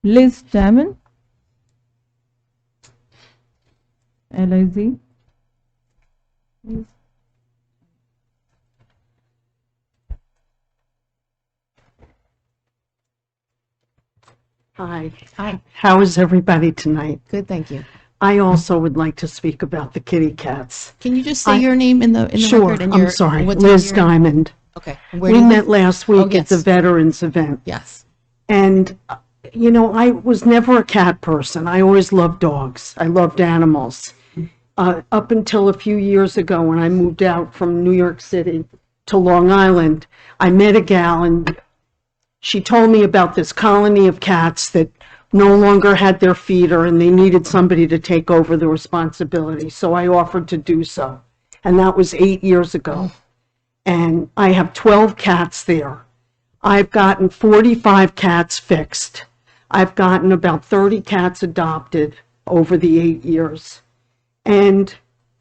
Liz Diamond, LIZ. Hi. Hi. How is everybody tonight? Good, thank you. I also would like to speak about the kitty cats. Can you just say your name in the Sure, record and I'm sorry. what town Liz you're in? Diamond. Okay. And where We do you met live? last week Oh, at the yes. Veterans event. Yes. And, I was never a cat person. I always loved dogs. I loved animals. Up until a few years ago when I moved out from New York City to Long Island, I met a gal and she told me about this colony of cats that no longer had their feeder and they needed somebody to take over the responsibility. So I offered to do so. And that was 8 years ago. And I have 12 cats there. I've gotten 45 cats fixed. I've gotten about 30 cats adopted over the 8 years. And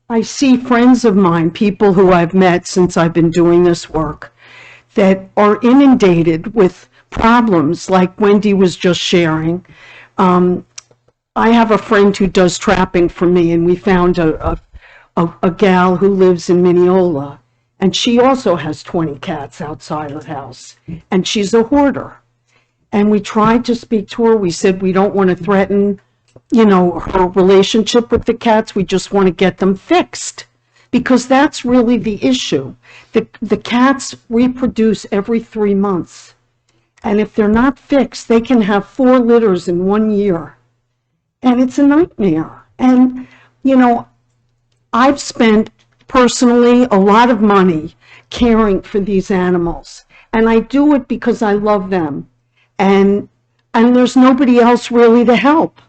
I see friends of mine, people who I've met since I've been doing this work, that are inundated with problems like Wendy was just sharing. I have a friend who does trapping for me, and we found a gal who lives in Mineola, and she also has 20 cats outside her house, and she's a hoarder. And we tried to speak to her. We said we don't want to threaten, her relationship with the cats. We just want to get them fixed, because that's really the issue. The cats reproduce every 3 months. And if they're not fixed, they can have 4 litters in 1 year. And it's a nightmare. And, I've spent personally a lot of money caring for these animals. And I do it because I love them. And there's nobody else really to help.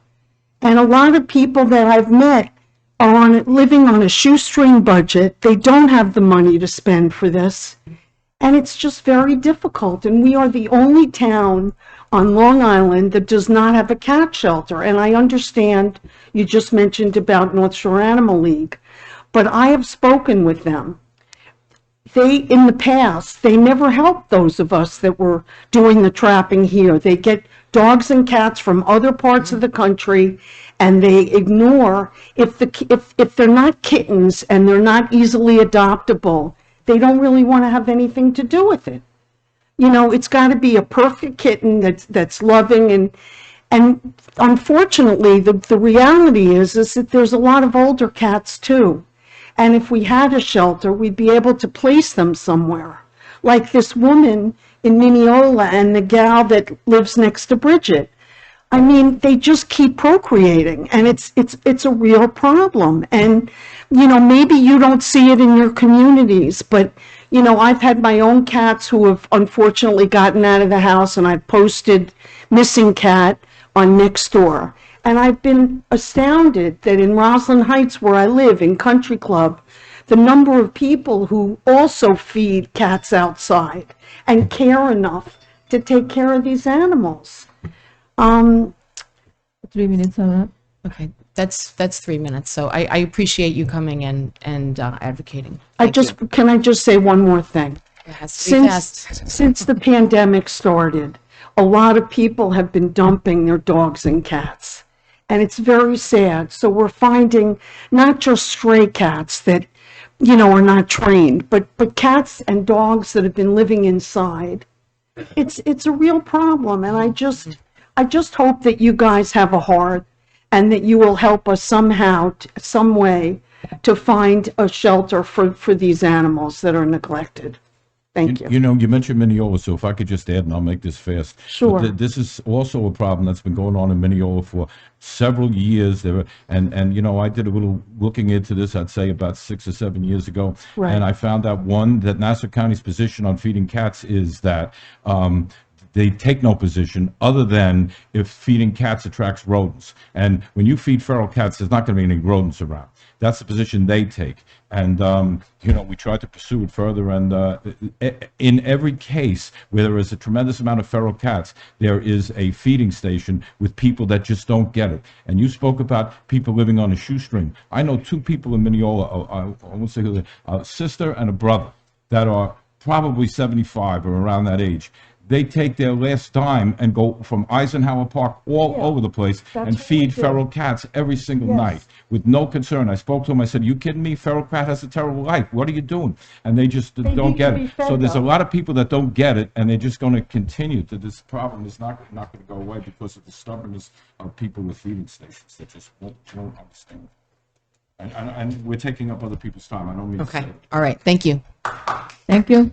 And a lot of people that I've met are living on a shoestring budget. They don't have the money to spend for this. And it's just very difficult. And we are the only town on Long Island that does not have a cat shelter. And I understand you just mentioned about North Shore Animal League, but I have spoken with them. In the past, they never helped those of us that were doing the trapping here. They get dogs and cats from other parts of the country, and they ignore, if they're not kittens and they're not easily adoptable, they don't really want to have anything to do with it. It's got to be a perfect kitten that's loving, and unfortunately, the reality is that there's a lot of older cats too. And if we had a shelter, we'd be able to place them somewhere. Like this woman in Mineola and the gal that lives next to Bridget. I mean, they just keep procreating, and it's a real problem. And, maybe you don't see it in your communities, but, I've had my own cats who have unfortunately gotten out of the house, and I've posted missing cat on Nextdoor. And I've been astounded that in Roslyn Heights, where I live, in Country Club, the number of people who also feed cats outside and care enough to take care of these animals. 3 minutes are up. Okay. That's 3 minutes. So I appreciate you coming and advocating. Can I just say one more thing? It has to be fast. Since the pandemic started, a lot of people have been dumping their dogs and cats. And it's very sad. So we're finding not just stray cats that, are not trained, but cats and dogs that have been living inside. It's a real problem. And I just hope that you guys have a heart and that you will help us somehow, some way, to find a shelter for these animals that are neglected. Thank you. You mentioned Mineola, so if I could just add, and I'll make this fast. Sure. But this is also a problem that's been going on in Mineola for several years. And I did a little looking into this, I'd say about 6 or 7 years ago. Right. And I found out, that Nassau County's position on feeding cats is that they take no position other than if feeding cats attracts rodents. And when you feed feral cats, there's not going to be any rodents around. That's the position they take. And, we tried to pursue it further. And in every case where there is a tremendous amount of feral cats, there is a feeding station with people that just don't get it. And you spoke about people living on a shoestring. I know 2 people in Mineola, I won't say who they are, a sister and a brother, that are probably 75 or around that age. they take their last dime and go from Eisenhower Park all Yeah, over the place that's and what feed they do. feral cats every single Yes. night with no concern. I spoke to them. I said, "You kidding me? Feral cat has a terrible life. What are you doing?" And they just don't need get to be it. fed, So there's a though. lot of people that don't get it, and they're just going to continue to. This problem is not going to go away because of the stubbornness of people with feeding stations that just won't understand. And we're taking up other people's time. I don't mean to Okay, say. all right, thank you. Thank you.